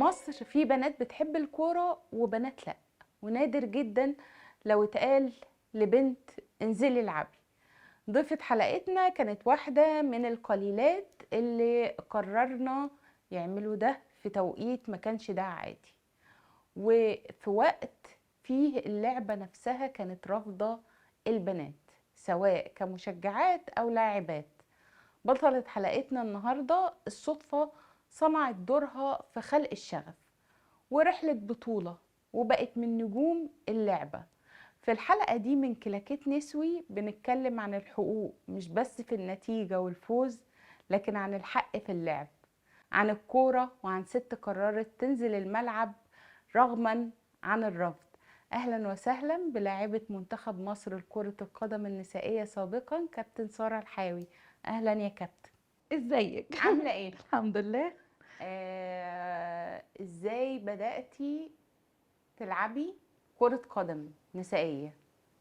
مصر في بنات بتحب الكورة وبنات لأ، ونادر جدا لو اتقال لبنت انزلي العبي. ضيفة حلقتنا كانت واحدة من القليلات اللي قررنا يعملوا ده في توقيت ما كانش ده عادي، وفي وقت فيه اللعبة نفسها كانت رافضة البنات سواء كمشجعات أو لاعبات. بطلة حلقتنا النهاردة الصدفة صنعت دورها في خلق الشغف ورحلة بطولة وبقت من نجوم اللعبة. في الحلقة دي من كلاكيت نسوي بنتكلم عن الحقوق، مش بس في النتيجة والفوز، لكن عن الحق في اللعب، عن الكورة، وعن ست قررت تنزل الملعب رغما عن الرفض. أهلا وسهلا بلاعبة منتخب مصر لكرة القدم النسائية سابقا كابتن سارة الحاوي. أهلا يا كابتن. ازيك؟ عاملة ايه؟ الحمد لله. ازاي بدأتي تلعبي كرة قدم نسائية؟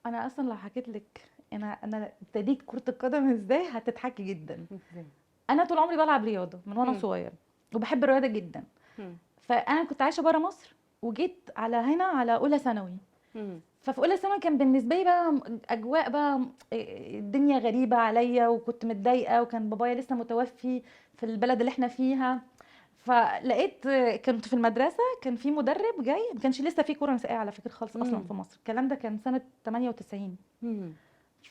انا اصلا لو حكيت لك انا ابتديت كرة القدم ازاي هتضحكي جدا. ازاي؟ انا طول عمري بلعب رياضة من وانا مم. صغير وبحب الرياضة جدا. مم. فانا كنت عايشة برا مصر وجيت على هنا على اولى ثانوي. مم. ففي اولى ثانوي كان بالنسبة لي بقى اجواء بقى الدنيا غريبة عليا وكنت متضايقة وكان بابايا لسه متوفي في البلد اللي احنا فيها. فلقيت كنت في المدرسه كان في مدرب جاي، ما كانش لسه في كوره نسائيه على فكره خالص اصلا مم. في مصر، الكلام ده كان سنه 98. مم.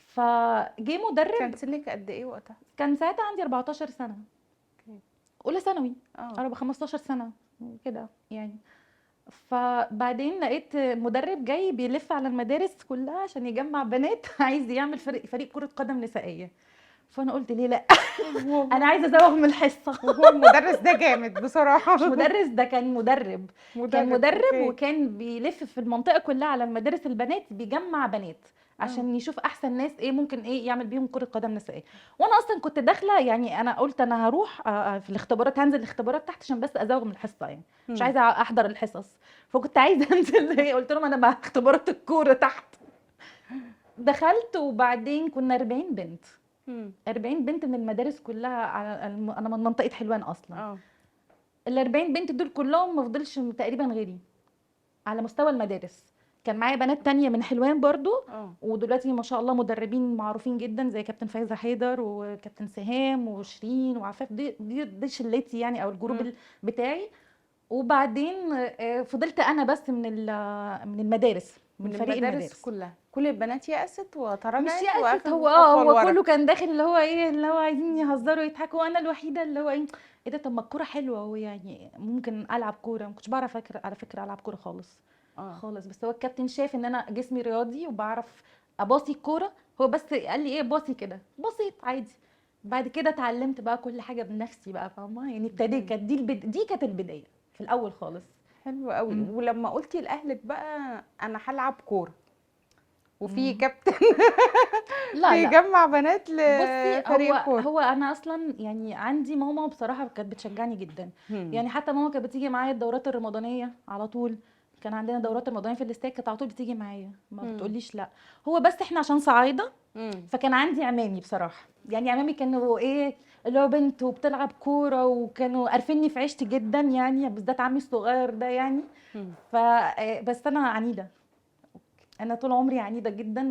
فجه كان مدرب. سنك قد ايه وقتها؟ كان ساعتها عندي 14 سنه، اوكي. اولى ثانوي، اه. قرب 15 سنه كده يعني. فبعدين لقيت مدرب جاي بيلف على المدارس كلها عشان يجمع بنات عايز يعمل فريق كره قدم نسائيه. فانا قلت ليه لا انا عايزه ازوغ من الحصه. وهو المدرس ده جامد بصراحة. مش مدرس، ده كان مدرب. كان مدرب، مدرب اوكي. وكان بيلف في المنطقة كلها على المدارس البنات بيجمع بنات اه. عشان يشوف احسن ناس ايه ممكن ايه يعمل بيهم كرة قدم نسائية. وانا اصلا كنت داخلة يعني انا قلت انا هروح في الاختبارات، هنزل الاختبارات تحت عشان بس ازوغ من الحصة يعني. مش مم. عايزة احضر الحصص. فكنت عايزة انزل قلت لهم انا مع اختبارات الكورة تحت. دخلت وبعدين كنا 40 بنت. مم. 40 بنت من المدارس كلها انا من منطقة حلوان اصلا. اه. ال 40 بنت دول كلهم ما فضلش تقريبا غيري على مستوى المدارس. كان معايا بنات تانية من حلوان برضو، اه. ودلوقتي ما شاء الله مدربين معروفين جدا زي كابتن فايزة حيدر وكابتن سهام وشيرين وعفاف. دي شلتي يعني او الجروب مم. بتاعي. وبعدين فضلت انا بس من المدارس، من من فريق المدارس المدارس. كلها كل البنات يأست مش وتراجعت يأست، واخدوا هو خطوة هو لورا. كله كان داخل اللي هو ايه اللي هو عايزين يهزروا ويضحكوا، وانا الوحيده اللي هو ايه، ايه ده، طب ما الكوره حلوه ويعني ممكن العب كوره. ما كنتش بعرف على فكره العب كوره خالص اه. خالص، بس هو الكابتن شاف ان انا جسمي رياضي وبعرف اباصي الكوره. هو بس قال لي ايه، باصي كده بسيط عادي. بعد كده اتعلمت بقى كل حاجه بنفسي بقى، فاهمه يعني. ابتديت مم. كانت دي كانت البدايه في الاول خالص. حلو قوي. مم. ولما قلتي لأهلك بقى انا هلعب كورة وفي مم. كابتن لا لا. بيجمع بنات بصي، لفريق الكورة. هو انا اصلا يعني عندي ماما بصراحه كانت بتشجعني جدا. مم. يعني حتى ماما كانت بتيجي معايا الدورات الرمضانيه على طول. كان عندنا مم. دورات رمضانيه في الاستاد، كانت على طول بتيجي معايا ما مم. بتقوليش لا. هو بس احنا عشان صعايده، مم. فكان عندي عمامي بصراحه. يعني عمامي كانوا ايه، اللي هو بنت وبتلعب كوره، وكانوا عارفيني في عيشتي جدا يعني، بالذات عمي الصغير ده يعني. مم. بس انا عنيده. انا طول عمري عنيده جدا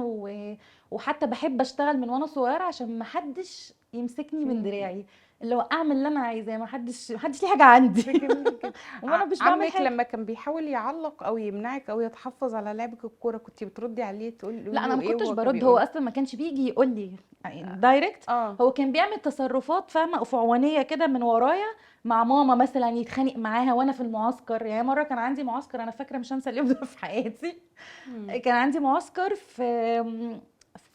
وحتى بحب اشتغل من وانا صغيره عشان ما حدش يمسكني من مم. دراعي. اللي هو اعمل اللي انا عايزاه، ما حدش ليه حاجه عندي. ده جميل جدا. وانا مش بعمل عمك حاجه. لما كان بيحاول يعلق او يمنعك او يتحفظ على لعبك الكوره كنت بتردي عليه تقولي لا انا له ما ايه كنتش وهو كان برد، هو بيقول؟ اصلا ما كانش بيجي يقول لي يعني دايركت. اه. هو كان بيعمل تصرفات فاهمه افعوانيه كده من ورايا، مع ماما مثلا يتخانق معاها وانا في المعسكر. يعني مره كان عندي معسكر، انا فاكره مش هنسى اليوم ده في حياتي. مم. كان عندي معسكر في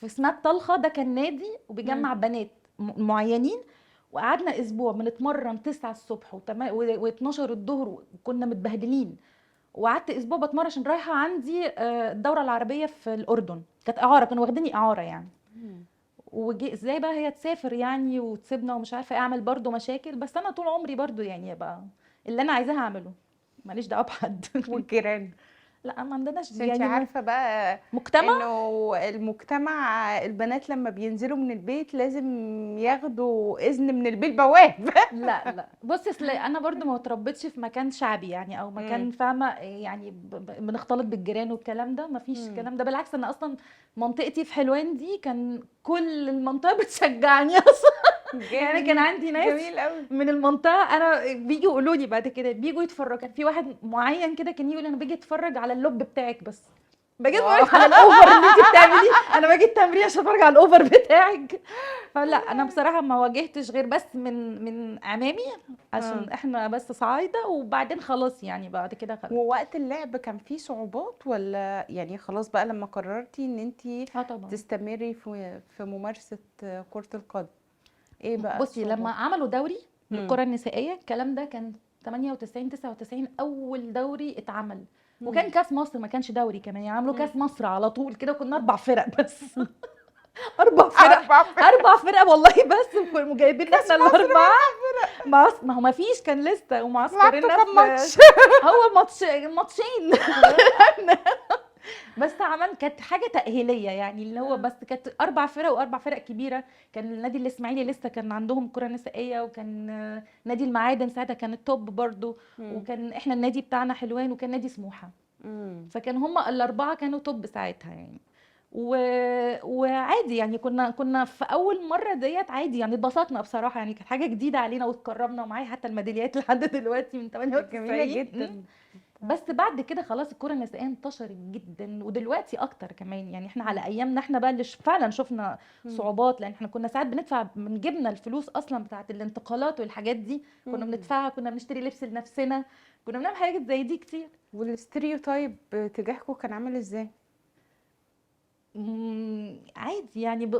سمات طلخه، ده كان نادي مم. وبيجمع بنات معينين. وقعدنا اسبوع بنتمرن 9 الصبح و12 الظهر، وكنا متبهدلين. وقعدت اسبوع بتمرن عشان رايحه عندي الدوره العربيه في الاردن، كانت اعاره، كانوا واخديني اعاره يعني. مم. وجي ازاي بقى هي تسافر يعني وتسيبنا ومش عارفه اعمل برضو مشاكل. بس انا طول عمري برضو يعني بقى اللي انا عايزاه هعمله، ماليش دعوه بحد. والجيران. لا ما عندناش عشان انت يعني عارفه بقى مجتمع. انه المجتمع البنات لما بينزلوا من البيت لازم ياخدوا اذن من البيت بواب. لا لا بصي، اصل انا برضو ما اتربيتش في مكان شعبي يعني، او مم. مكان فاهمه يعني بنختلط بالجيران والكلام ده، ما فيش مم. الكلام ده. بالعكس انا اصلا منطقتي في حلوان دي كان كل المنطقه بتشجعني اصلا. يعني كان جميل عندي ناس جميل قوي. من المنطقه، انا بيجوا يقولوا لي بعد كده، بيجوا يتفرجوا. كان في واحد معين كده كان يقول انا باجي اتفرج على اللوب بتاعك بس، باجي واو. اتفرج على الاوفر اللي انت بتعمليه، انا باجي التمرين عشان اتفرج على الاوفر بتاعك. فلا انا بصراحه ما واجهتش غير بس من عمامي، عشان احنا بس صعايده، وبعدين خلاص يعني بعد كده خلاص. ووقت اللعب كان فيه صعوبات ولا يعني خلاص بقى لما قررتي ان انتي اه طبعا. تستمري في ممارسة كرة القدم، ايه بقى بصي لما الصعوبات؟ عملوا دوري مم. للكره النسائيه، الكلام ده كان 98 99 اول دوري اتعمل، وكان مم. كاس مصر ما كانش دوري كمان، يعني عملوا مم. كاس مصر على طول كده، كنا 4 فرق بس. 4 فرق. أربع فرق 4 فرق والله بس، وكانوا جايبين كأس احنا مصر الاربعه. 4 فرق. ما هو ما فيش كان لسه، لعبتوا ومعسكرنا كام في ماتش؟ هو ماتشين. بس عمل كانت حاجه تاهيليه يعني، اللي هو بس كانت 4 فرق و4 فرق كبيره. كان النادي الاسماعيلي لسه كان عندهم كره نسائيه، وكان نادي المعادن ساعتها كان التوب برضو، مم. وكان احنا النادي بتاعنا حلوان، وكان نادي سموحه. مم. فكان هما ال4 كانوا توب ساعتها يعني. و... وعادي يعني، كنا في اول مره ديت عادي يعني، اتبسطنا بصراحه يعني، كانت حاجه جديده علينا، واتكرمنا، ومعايا حتى الميداليات لحد دلوقتي من جميلة 98. جدا. بس بعد كده خلاص الكره النسائيه انتشرت جدا، ودلوقتي اكتر كمان يعني. احنا على ايامنا احنا بقى اللي فعلا شفنا مم. صعوبات، لان احنا كنا ساعات بندفع من جبنا الفلوس اصلا بتاعت الانتقالات والحاجات دي، كنا مم. بندفعها، كنا بنشتري لبس لنفسنا، كنا بنعمل حاجات زي دي كتير. والستيريوتايب تجاهكم كان عامل ازاي؟ عادي يعني،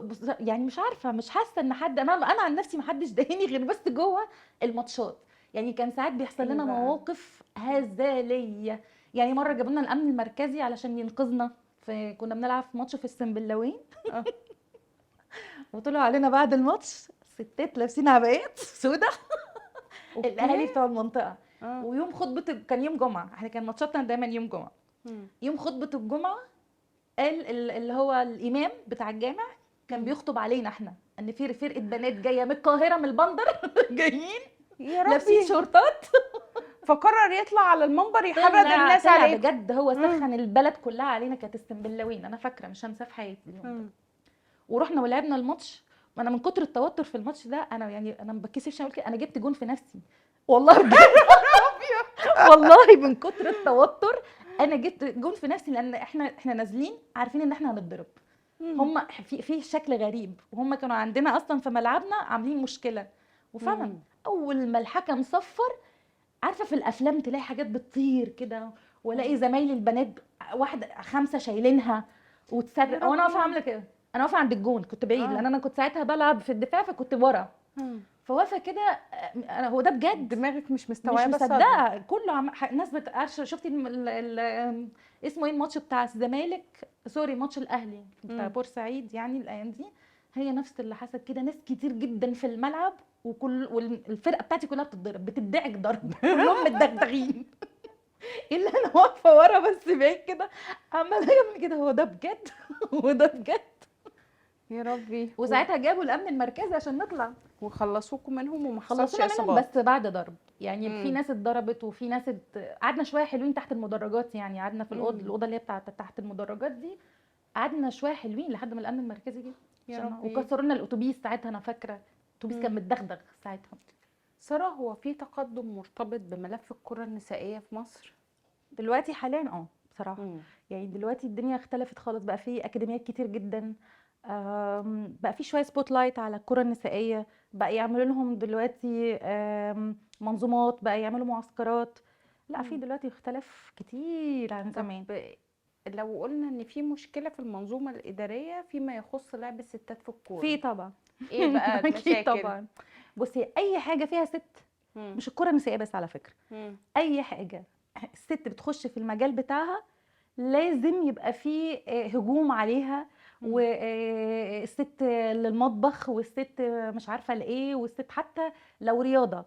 يعني مش عارفه، مش حاسه ان حد، انا عن نفسي ما حدش ضايقني غير بس جوه الماتشات. يعني كان ساعات بيحصل ايه لنا بقى؟ مواقف هزليه. يعني مره جابوا لنا الامن المركزي علشان ينقذنا، كنا بنلعب في ماتش في السنبلاوين، اه. وطلعوا علينا بعد الماتش ستات لابسين عبايات سودا، الاهالي اوكي. بتوع المنطقه. اه. ويوم كان يوم جمعه، احنا كان ماتشاتنا دايما يوم جمعه. مم. يوم خطبه الجمعه قال اللي هو الامام بتاع الجامع كان مم. بيخطب علينا احنا، ان في فرقه بنات جايه من القاهره من البندر جايين يا لابسين ربي، شورتات. فقرر يطلع على المنبر يحرض الناس طلع عليكم. بجد، هو مم. سخن البلد كلها علينا، كانت السنبلاوين، انا فاكره مش هنساه في حياتي اليوم ده. مم. ورحنا ولعبنا الماتش، وانا من كتر التوتر في الماتش ده، انا يعني انا ما بتكسفش اقول كده، انا جبت جون في نفسي والله بجد. والله من كتر التوتر انا جبت جون في نفسي، لان احنا نازلين عارفين ان احنا هنتضرب. مم. هم في شكل غريب، وهم كانوا عندنا اصلا في ملعبنا عاملين مشكله. وفعلا مم. اول ما الحكم صفر، عارفه في الافلام تلاقي حاجات بتطير كده، والاقي زمايلي البنات واحده 5 شايلينها يا وتصرخ، وانا واقفه ربي. عامله كده. انا واقفه عند الجون، كنت بعيد اه. لان انا كنت ساعتها بلعب في الدفاع، فكنت ورا. مم. فواقفه كده، انا هو ده بجد، دماغك مش مش مستوعبة الصدمة. مصدقه. كله ناس شفتي اسمه ايه الماتش بتاع الزمالك، سوري ماتش الاهلي بتاع مم. بورسعيد يعني الايام دي، هي نفس اللي حصل كده. ناس كتير جدا في الملعب، والفرقه بتاعتي كلها بتتضرب، بتدعك ضرب، كلهم متدغدغين. الا انا واقفه ورا بس بعيد كده، عماله اعمل كده، هو ده بجد. هو ده بجد. يا ربي. وساعتها جابوا الامن المركزي عشان نطلع. وخلصوكم منهم وما حصلش خلصونا منهم اصابات؟ بس بعد ضرب يعني، في مم. ناس اتضربت، وفي ناس قعدنا شويه حلوين تحت المدرجات يعني، قعدنا في مم. الاوضه اللي هي بتاعت تحت المدرجات دي، قعدنا شويه حلوين لحد ما الامن المركزي جه. يا ربي. وكسروا لنا الاتوبيس ساعتها، انا فاكره الاتوبيس كان مم. متدغدغ ساعتها. سارة، هو في تقدم مرتبط بملف الكرة النسائية في مصر؟ دلوقتي حاليا بصراحه مم. يعني، دلوقتي الدنيا اختلفت خالص، بقى في اكاديميات كتير جدا، بقى في شويه سبوت لايت على الكره النسائيه، بقى يعملوا لهم دلوقتي منظومات، بقى يعملوا معسكرات. لا في مم. دلوقتي اختلف كتير عن زمان. طب لو قلنا ان في مشكلة في المنظومة الإدارية فيما يخص لعب الستات في الكورة، في طبعا. ايه بقى اكيد المشاكل؟ طبعا. بصي اي حاجه فيها ست، مم. مش الكره النسائيه بس على فكره، مم. اي حاجه الست بتخش في المجال بتاعها لازم يبقى فيه هجوم عليها، مم. والست للمطبخ، والست مش عارفه لايه، والست حتى لو رياضه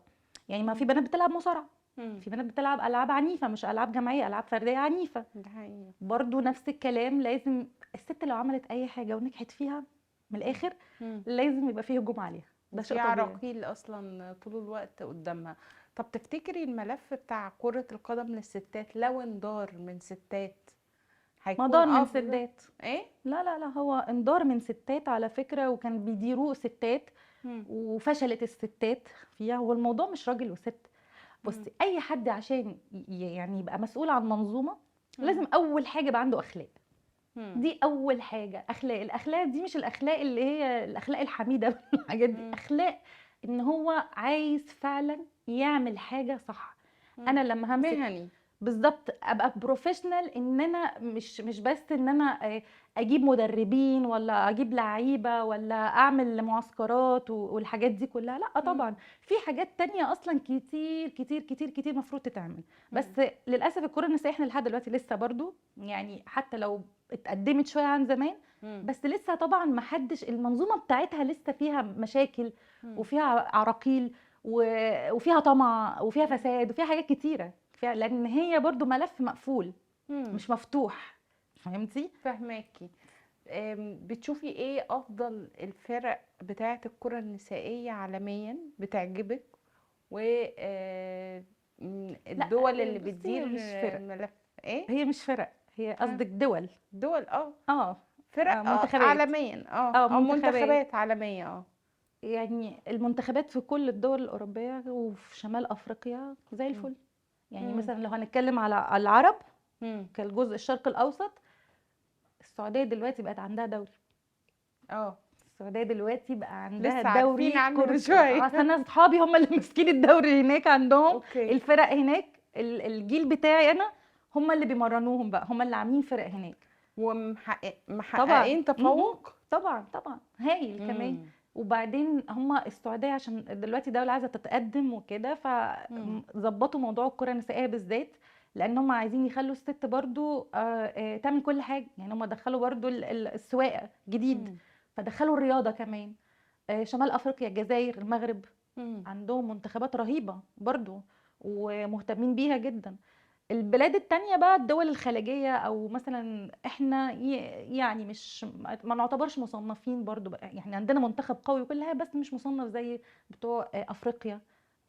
يعني، ما في بنات بتلعب مصارعه، في بنات بتلعب العاب عنيفه، مش العاب جماعيه، العاب فرديه عنيفه. ده حقيقي. برضو نفس الكلام، لازم الست لو عملت اي حاجه ونجحت فيها من الاخر مم. لازم يبقى فيه هجوم عليها، ده وفي شيء طبيعي. عراقيل اصلا طول الوقت قدامها. طب تفتكري الملف بتاع كرة القدم للستات لو اندار من ستات هيكون مدار من افضل؟ ستات. ايه. لا لا لا، هو انذار من ستات على فكره، وكان بيديروه ستات مم. وفشلت الستات فيها. هو الموضوع مش راجل وست. مم. بصي، اي حد عشان يعني يبقى مسؤول عن منظومه مم. لازم اول حاجه يبقى عنده اخلاق. مم. دي اول حاجه، اخلاق. الاخلاق دي مش الاخلاق اللي هي الاخلاق الحميده والحاجات دي، مم. اخلاق ان هو عايز فعلا يعمل حاجه صح. مم. انا لما همسك مهني. بالظبط ابقى بروفيشنال، ان انا مش بس ان انا اجيب مدربين ولا اجيب لعيبه ولا اعمل معسكرات والحاجات دي كلها، لا مم. طبعا في حاجات تانية اصلا كتير كتير كتير كتير مفروض تتعمل. مم. بس للاسف الكره النسائيه احنا لحد دلوقتي لسه برضو، يعني حتى لو اتقدمت شويه عن زمان مم. بس لسه طبعا ما حدش، المنظومه بتاعتها لسه فيها مشاكل مم. وفيها عراقيل وفيها طمع وفيها مم. فساد وفيها حاجات كتيره فيها، لان هي برضو ملف مقفول مم. مش مفتوح. فهمتي؟ فهماكي. بتشوفي ايه افضل الفرق بتاعه الكرة النسائية عالميا بتعجبك؟ و لا الدول اللي بصي، بتدير هي مش فرق، ملف ايه؟ هي مش فرق، هي قصدك دول. دول اه فرق منتخبات. عالميا اه او منتخبات. منتخبات عالمية يعني المنتخبات في كل الدول الأوروبية وفي شمال أفريقيا زي الفل. يعني مم. مثلا لو هنتكلم على العرب مم. كالجزء الشرق الأوسط، السعودية دلوقتي بقت عندها دوري. اه السعودية دلوقتي بقى عندها لسه عارفين دوري عنه من كرة. شوية. اصل انا اصحابي هم اللي ماسكين الدوري هناك عندهم. اوكي. الفرق هناك الجيل بتاعي انا هم اللي بيمرنوهم بقى، هم اللي عاملين فرق هناك. طبعا. ومحققين تفوق. طبعا طبعا هايل كمان. مم. وبعدين هم السعوديه عشان دلوقتي دوله عايزه تتقدم وكده، مم. فظبطوا موضوع الكره النسائيه بالذات، لان هم عايزين يخلوا الست برضو تعمل كل حاجه. يعني هم دخلوا برضو السواقه جديد، مم. فدخلوا الرياضه كمان. شمال افريقيا، الجزائر، المغرب مم. عندهم منتخبات رهيبه برضو ومهتمين بيها جدا. البلاد التانية بقى، الدول الخليجية أو مثلا إحنا يعني مش ما نعتبرش مصنفين برضو بقى. يعني عندنا منتخب قوي وكل حاجة بس مش مصنف زي بتوع أفريقيا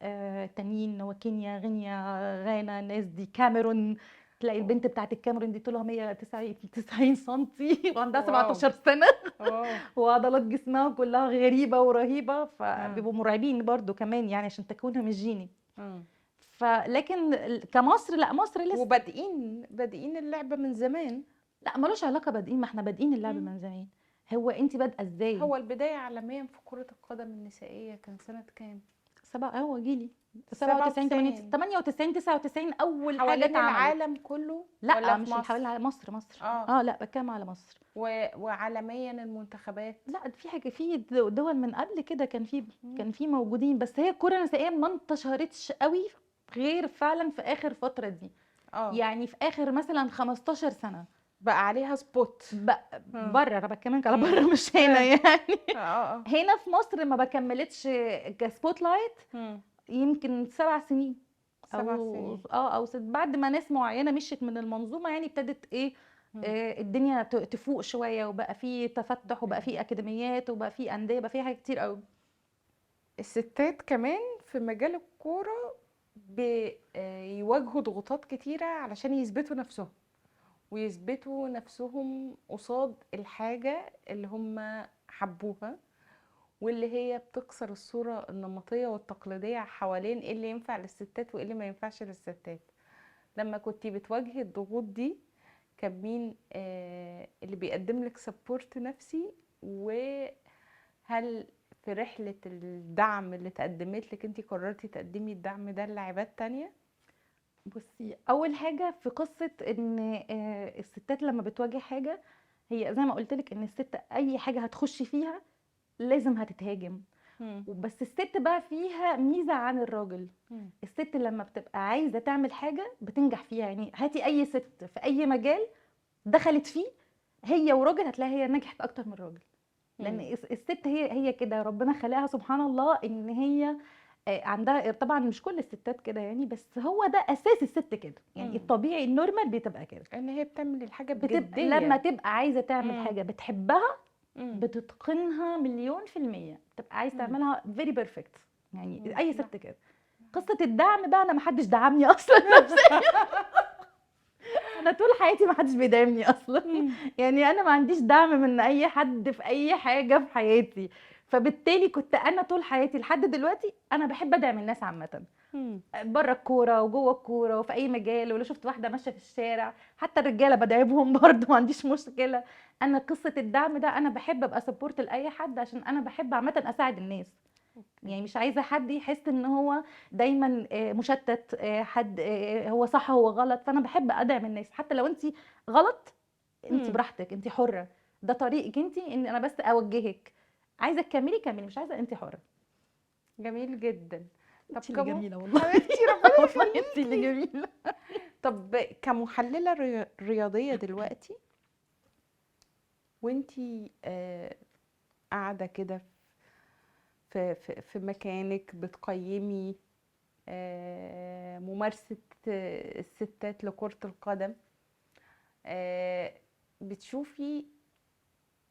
التانيين، وكينيا، غينيا، غانا، الناس دي، كاميرون. تلاقي البنت بتاعت الكاميرون دي طولها 190 سنتي وعندها واو 17 سنة واو. وعضلات جسمها كلها غريبة ورهيبة، آه. فبيبقوا مرعبين برضو كمان يعني عشان تكوينها مش جيني. آه. فلكن كمصر لا، مصر لسه وبادئين اللعبة من زمان. لا، ملوش علاقه بادئين، ما احنا بادئين اللعب مم. من زمان. هو انت بادئه ازاي؟ هو البداية عالميا في كرة القدم النسائية كان سنة كام؟ هو جيلي 97 97 98 99 اول حاجه حوالين اتعملت. العالم كله لا ولا في مش اللي حوالين مصر؟ مصر، مصر. اه. لا بتكلم على مصر. وعالميا المنتخبات. لا في حاجه، في دول من قبل كده مم. كان في موجودين، بس هي الكره النسائيه ما انتشرتش قوي غير فعلا في اخر فتره دي. يعني في اخر مثلا 15 سنه بقى عليها سبوت. بره. انا بتكلم على بره مش هنا يعني. هنا في مصر ما بكملتش كسبوت لايت مم. يمكن 7 سنين 7 سنين. او بعد ما ناس معينه مشيت من المنظومه، يعني ابتدت ايه مم. الدنيا تفوق شويه، وبقى في تفتح، وبقى في اكاديميات، وبقى في انديه، بقى في حاجات كتير قوي. الستات كمان في مجال الكورة بيواجهوا ضغوطات كتيرة علشان يثبتوا نفسهم ويثبتوا نفسهم قصاد الحاجة اللي هم حبوها، واللي هي بتكسر الصورة النمطية والتقليدية حوالين ايه اللي ينفع للستات وايه اللي ما ينفعش للستات. لما كنتي بتواجهي الضغوط دي كان مين اللي بيقدم لك سبورت نفسي؟ وهل في رحلة الدعم اللي تقدمت لك انتي قررتي تقدمي الدعم ده للاعبات تانية؟ بصي، اول حاجه في قصه ان الستات لما بتواجه حاجه، هي زي ما قلت لك ان الست اي حاجه هتخش فيها لازم هتتهاجم. مم. بس الست بقى فيها ميزه عن الراجل. مم. الست لما بتبقى عايزه تعمل حاجه بتنجح فيها. يعني هاتي اي ست في اي مجال دخلت فيه، هي وراجل هتلاقي هي نجحت اكتر من الراجل. لان مم. الست هي كده ربنا خلقها سبحان الله ان هي عندها طبعا مش كل الستات كده يعني، بس هو ده اساس الست كده يعني، مم. الطبيعي النورمال بتبقى كده، ان هي بتعمل الحاجه بتبقى لما بجديه. تبقى عايزه تعمل مم. حاجه بتحبها مم. بتتقنها مليون في المية، بتبقى عايز مم. تعملها فيري بيرفكت يعني، مم. اي لا. ست كده. قصه الدعم بقى، انا ما حدش دعمني اصلا انا طول حياتي ما حدش بيدعمني اصلا مم. يعني انا ما عنديش دعم من اي حد في اي حاجه في حياتي، فبالتالي كنت انا طول حياتي لحد دلوقتي انا بحب ادعم الناس عامه، مم. بره الكوره وجوه الكوره وفي اي مجال، ولو شفت واحده ماشيه في الشارع حتى الرجاله بدعمهم برضه ما عنديش مشكله. انا قصه الدعم ده انا بحب ابقى سبورت لاي حد، عشان انا بحب عامه اساعد الناس، يعني مش عايزه حد يحس ان هو دايما مشتت، حد هو صح هو غلط، فانا بحب ادعم الناس حتى لو انت غلط، انت مم. براحتك، انت حره، ده طريقك انت، ان انا بس اوجهك، عايزه تكملي كملي، مش عايزه انت حره. جميل جدا. طب انت اللي جميله والله حبيبتي ربنا والله انت اللي يخليكي. جميله. طب كمحلله رياضيه دلوقتي، وانتي قاعده كده في مكانك بتقيمي ممارسه الستات لكره القدم، آه، بتشوفي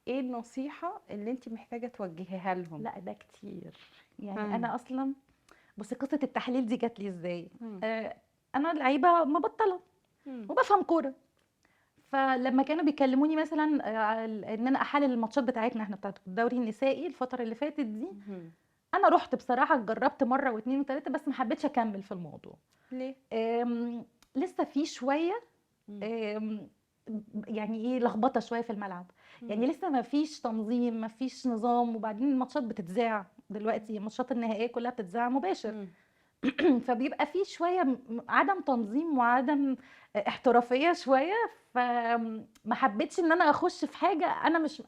ايه النصيحه اللي انتي محتاجه توجهيها لهم؟ لا ده كتير يعني، مم. انا اصلا بصي قصه التحليل دي جات لي ازاي. مم. انا لعيبه مبطله مم. وبفهم كوره، فلما كانوا بيكلموني مثلا ان انا احلل الماتشات بتاعتنا احنا بتاعت الدوري النسائي الفتره اللي فاتت دي، مم. انا رحت بصراحه جربت مره واثنين وثلاثه بس ما حبيتش اكمل في الموضوع. ليه؟ لسه في شويه مم. أم، يعني ايه لخبطه شويه في الملعب، مم. يعني لسه ما فيش تنظيم، ما فيش نظام، وبعدين الماتشات بتتذاع دلوقتي، الماتشات النهائيه كلها بتتذاع مباشر مم. فبيبقى في شويه عدم تنظيم وعدم احترافيه شويه، فما حبيتش ان انا اخش في حاجه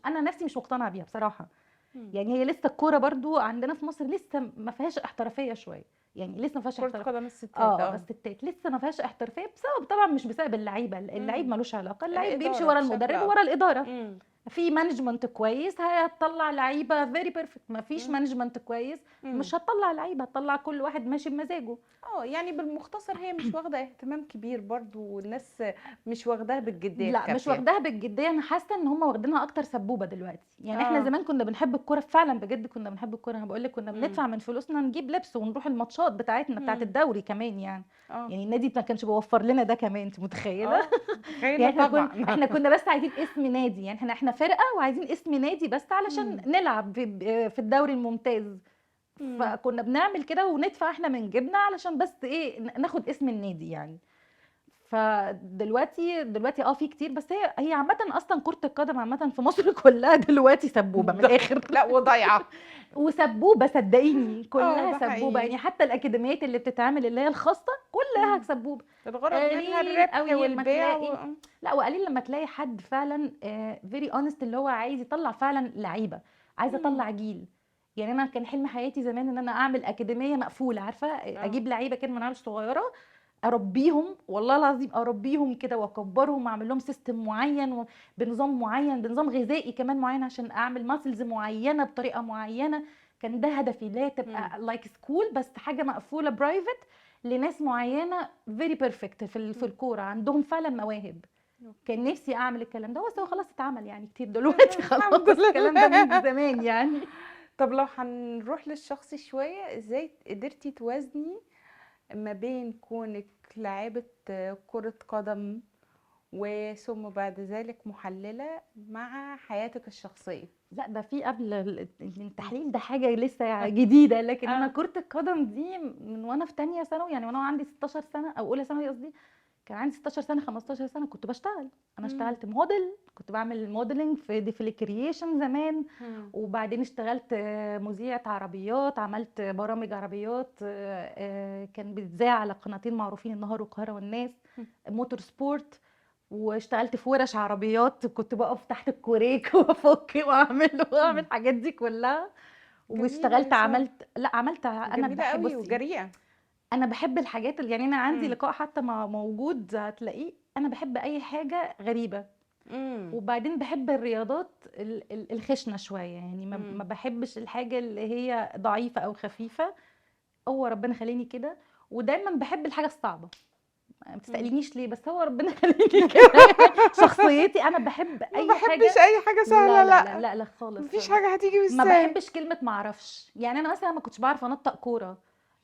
انا نفسي مش مقتنعه بيها بصراحه. مم. يعني هي لسه الكوره برضو عندنا في مصر لسه ما فيهاش احترافيه شويه، يعني لسه ما فيهاش كرة احتراف. قدم الستات اه الستات لسه ما فيهاش احترافيه، بسبب طبعا مش بسبب اللعيبه، اللعيب مم. ملوش علاقه، اللعيب بيمشي الإدارة ورا بشكل المدرب أكبر. وورا الاداره، مم. في مانجمنت كويس هتطلع لعيبه فيري بيرفكت، ما فيش مم. مانجمنت كويس مم. مش هتطلع لعيبه، هتطلع كل واحد ماشي بمزاجه. يعني بالمختصر هي مش واخدة اهتمام كبير برضو، والناس مش واخداها بالجدية لا مش الكافية. واخداها بالجديه، انا حاسه ان هم واخدينها اكتر سبوبه دلوقتي، يعني احنا اه. زمان كنا بنحب الكوره فعلا بجد، كنا بنحب الكوره، انا بقول لك كنا مم. بندفع من فلوسنا نجيب لبس ونروح الماتشات بتاعتنا بتاعت مم. الدوري كمان يعني، اه. يعني النادي ما كانش بيوفر لنا ده كمان، انت متخيله متخيلة يعني طبعا. احنا كنا بس عايزين اسم نادي، يعني احنا فرقه وعايزين اسم نادي بس علشان مم. نلعب في الدوري الممتاز، مم. فكنا بنعمل كده وندفع احنا من جيبنا علشان بس ايه ناخد اسم النادي يعني. فدلوقتي في كتير، بس هي عامه اصلا كره القدم عامه في مصر كلها دلوقتي سبوبه من الاخر لا وضايعة. وسبوبه صدقيني كلها ده سبوبه، حقيقي. يعني حتى الاكاديميات اللي بتتعمل اللي هي الخاصه كلها مم. سبوبه. الغرض منها قليل الربح قوي لما والبيع تلاقي، لا وقليل لما تلاقي حد فعلا فيري اونست اللي هو عايز يطلع فعلا لعيبه، عايزه مم. اطلع جيل. يعني انا كان حلم حياتي زمان ان انا اعمل اكاديميه مقفوله، عارفه اه. اجيب لعيبه كده من عيال صغيره، اربيهم والله العظيم، اربيهم كده واكبرهم واعمل لهم سيستم معين بنظام معين، بنظام غذائي كمان معين، عشان اعمل ماسلز معينه بطريقه معينه. كان ده هدفي، لا مم. تبقى لايك سكول بس حاجه مقفوله برايفت لناس معينه فيري بيرفكت في مم. الكوره عندهم فعلا مواهب. كان اوكي. نفسي اعمل الكلام ده، بس هو خلاص اتعمل يعني كتير دلوقتي الحمد خلاص الكلام ده من لله. زمان يعني. طب لو هنروح للشخص شوية، ازاي قدرتي توازني ما بين كونك لاعبة كرة قدم وثم بعد ذلك محللة مع حياتك الشخصية؟ لا ده في قبل التحليل ده حاجة لسه جديدة، لكن أنا اه. كرة القدم دي من وأنا في تانية ثانوي، يعني وأنا عندي 16 سنة أو أولى ثانوي قصدي، كان عندي 16 سنة 15 سنة كنت بشتغل. أنا مم. اشتغلت موديل، كنت بعمل موديلنج في الكرييشن زمان، مم. وبعدين اشتغلت مذيعة عربيات، عملت برامج عربيات كان بيتذاع على قناتين معروفين، النهار والقاهرة والناس، موتور سبورت، واشتغلت في ورش عربيات، كنت بقف تحت الكوريك وافك واعمل مم. الحاجات دي كلها. جميلة يا واشتغلت سارة. لا عملت، انا جميلة بحب قوي بصي، وجريئة. انا بحب الحاجات اللي يعني انا عندي مم. لقاء حتى موجود هتلاقيه، انا بحب اي حاجه غريبه. مم. وبعدين بحب الرياضات الخشنه شويه، يعني ما مم. بحبش الحاجه اللي هي ضعيفه او خفيفه. هو ربنا خلاني كده، ودايما بحب الحاجه الصعبه. ما تسالينيش ليه، بس هو ربنا خلاني كده. شخصيتي انا بحب ما اي بحبش حاجه. اي حاجه سهله، لا لا لا. لا لا لا خالص مفيش خالص. حاجه هتيجي ما بالسهل. بحبش كلمه معرفش. يعني انا مثلا ما كنتش بعرف انطق كوره.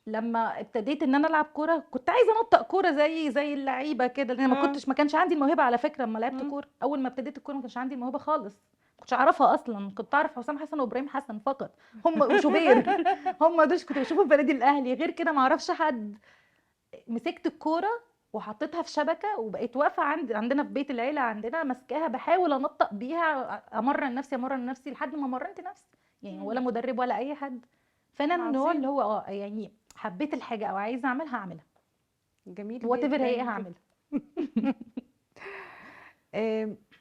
لما ابتديت ان انا العب كوره كنت عايزه انطق كوره زي اللعيبه كده، لان اه. ما كانش عندي الموهبه على فكره. لما لعبت مم. كوره اول ما ابتديت الكوره ما كانش عندي الموهبه خالص. ما كنتش اعرفها اصلا. كنت اعرف حسام حسن وابراهيم حسن فقط، هم وشوبير. هم دول كنت بشوفهم في النادي الاهلي، غير كده ما اعرفش حد. مسكت الكوره وحطيتها في شبكه، وبقيت واقفه عندنا في بيت العيله عندنا ماسكاها بحاول انطق بيها، امرن نفسي لحد ما مرنت نفسي. يعني ولا مم. مدرب ولا اي حد. فانا من النوع اللي عظيم. هو يعني حبيت الحاجه او عايزه اعملها هعملها. جميل وات ايفر جدا هي ايه جدا. هعملها.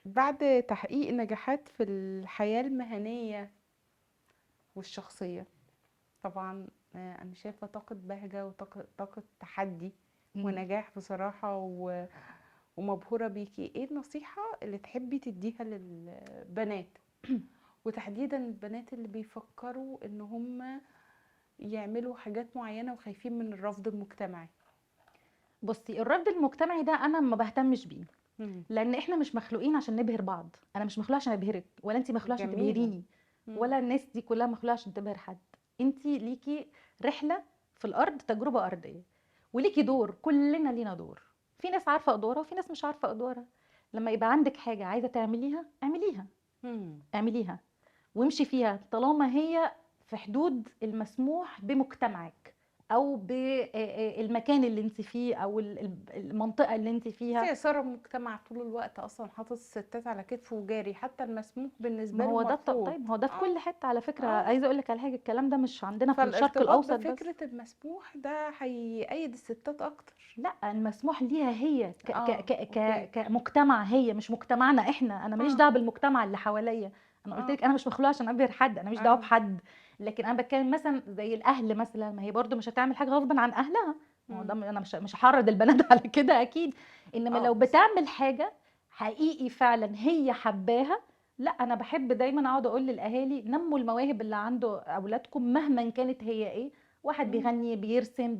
بعد تحقيق نجاحات في الحياة المهنية والشخصية، طبعا أنا شايفة طاقة بهجة وطاقة تحدي مم. ونجاح بصراحة، ومبهورة بيكي. ايه النصيحة اللي تحبي تديها للبنات، وتحديدا البنات اللي بيفكروا ان هم يعملوا حاجات معينة وخايفين من الرفض المجتمعي؟ بصي، الرفض المجتمعي ده انا ما بهتمش بيه. مم. لان احنا مش مخلوقين عشان نبهر بعض. انا مش مخلوقه عشان ابهرك، ولا انت مخلوقه عشان جميلة. تبهريني، مم. ولا الناس دي كلها مخلوقه عشان تبهر حد. انت ليكي رحله في الارض، تجربه ارضيه، وليكي دور. كلنا لينا دور. في ناس عارفه ادوارها وفي ناس مش عارفه ادوارها. لما يبقى عندك حاجه عايزه تعمليها اعمليها. مم. اعمليها وامشي فيها طالما هي في حدود المسموح بمجتمعك، او بالمكان اللي انت فيه، او المنطقه اللي انت فيها. في إثارة المجتمع طول الوقت أصلا حاطط الستات على كتفه وجاري، حتى المسموح ما بالنسبة له هو ده مرفوض. طيب، ما هو ده في كل اه. حته على فكره. اه. عايزه اقول لك على حاجه، الكلام ده مش عندنا في الشرق فالارتباط الاوسط بس. بفكرة المسموح ده هيأيد الستات أكتر. لا، المسموح ليها هي اه. اوكي. كمجتمع، هي مش مجتمعنا احنا. انا ماليش اه. دعوه بالمجتمع اللي حواليا. انا قلت اه. لك انا مش مخلوقه عشان ابهر حد، انا مش دعوه اه. بحد. لكن انا بتكلم مثلا زي الاهل مثلا، ما هي برضو مش هتعمل حاجه غصبا عن اهلها. ما هو ده مم. انا مش هحرض البنات على كده اكيد. انما اه. لو بتعمل حاجه حقيقي فعلا هي حباها، لا انا بحب دايما اقعد اقول للاهالي نموا المواهب اللي عنده اولادكم مهما كانت هي ايه. واحد مم. بيغني، بيرسم،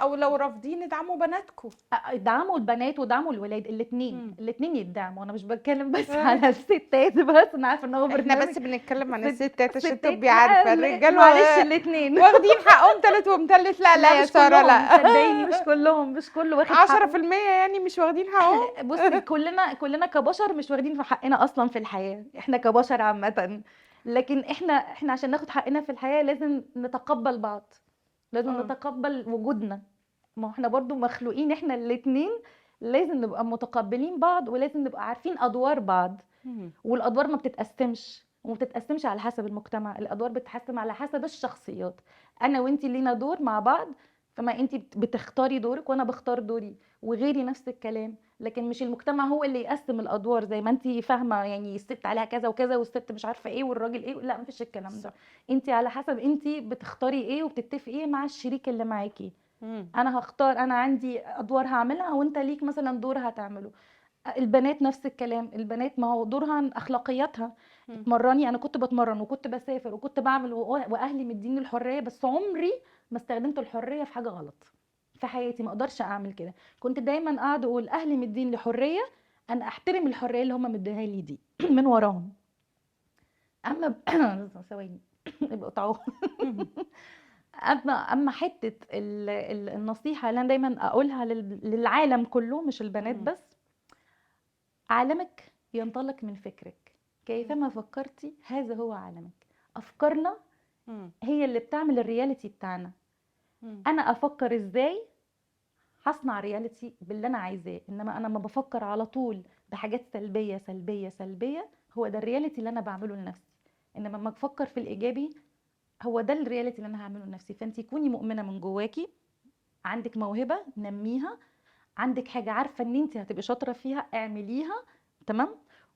أو لو رافضين ادعموا بناتكم. دعموا البنات ودعموا الولاد، مم. الاثنين يدعموا. انا مش بتكلم بس على الستات بس، انا عارفه ان هو احنا برنامج بس بنتكلم عن ست الستات عشان ستات. تبقي لا عارفة الرجال معلش الاثنين. واخدين حقهم تالت ومتلت. لا لا لا يا مش سارة، كلهم، لا. صدقيني مش كلهم، مش كله واخد حقه. 10% يعني مش واخدين حقهم. بصي، كلنا كبشر مش واخدين في حقنا اصلا في الحياه. احنا كبشر عامه. لكن احنا عشان ناخد حقنا في الحياه لازم نتقبل بعض. لازم اه. نتقبل وجودنا. ما هو احنا برضو مخلوقين احنا الاتنين. لازم نبقى متقبلين بعض، ولازم نبقى عارفين ادوار بعض. مم. والادوار ما بتتقسمش، وما بتتقسمش على حسب المجتمع. الادوار بتتقسم على حسب الشخصيات. انا وانتي لينا دور مع بعض. فما انتي بتختاري دورك وانا بختار دوري، وغيري نفس الكلام. لكن مش المجتمع هو اللي يقسم الادوار زي ما انتي فاهمه. يعني الست عليها كذا وكذا، والست مش عارفه ايه، والراجل ايه. لا مفيش الكلام ده. صح. انتي على حسب انتي بتختاري ايه وبتتفقي ايه مع الشريك اللي معاكي. مم. انا هختار، انا عندي ادوار هعملها وانت ليك مثلا دور هتعمله. البنات نفس الكلام. البنات ما هو دورها اخلاقياتها. مم. اتمرني. انا كنت بتمرن وكنت بسافر وكنت بعمل واهلي مديني الحريه، بس عمري ما استخدمت الحريه في حاجه غلط في حياتي. ما اقدرش اعمل كده. كنت دايما قاعده اقول اهلي مديني حريه، انا احترم الحريه اللي هم مديها لي دي من وراهم. اما ثواني يبقى قطعوه. مم. اما حته النصيحه اللي انا دايما اقولها للعالم كله مش البنات مم. بس. عالمك ينطلق من فكرك. مم. كيفما فكرتي هذا هو عالمك. افكارنا مم. هي اللي بتعمل الرياليتي بتاعنا. مم. انا افكر ازاي هصنع رياليتي باللي انا عايزاه. انما انا ما بفكر على طول بحاجات سلبيه سلبيه سلبيه، هو ده الرياليتي اللي انا بعمله لنفسي. انما لما افكر في الايجابي، هو ده الرياليتي اللي انا هعمله لنفسي. فانت كوني مؤمنه من جواكي. عندك موهبه نميها. عندك حاجه عارفه ان انت هتبقي شاطره فيها اعمليها. تمام.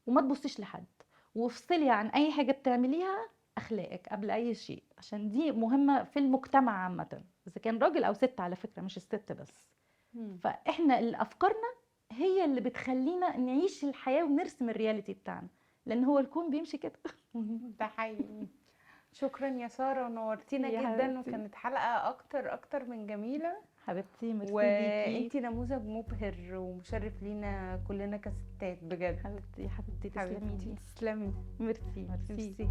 وما تبصيش لحد. وافصلي عن اي حاجه بتعمليها اخلاقك قبل اي شيء، عشان دي مهمه في المجتمع عامه، اذا كان راجل او ست على فكره، مش الست بس. مم. فاحنا اللي افكارنا هي اللي بتخلينا نعيش الحياه ونرسم الرياليتي بتاعنا. لان هو الكون بيمشي كده. ده حقيقي. شكرا يا ساره، نورتينا يا جدا، حبيبتي. وكانت حلقه اكتر من جميله. حبيبتي ميرسي ليكي. وانتي نموذج مبهر ومشرف لينا كلنا كستات بجد. حبيبتي تسلمي حبيبتي لي. تسلمي. ميرسي. ميرسي.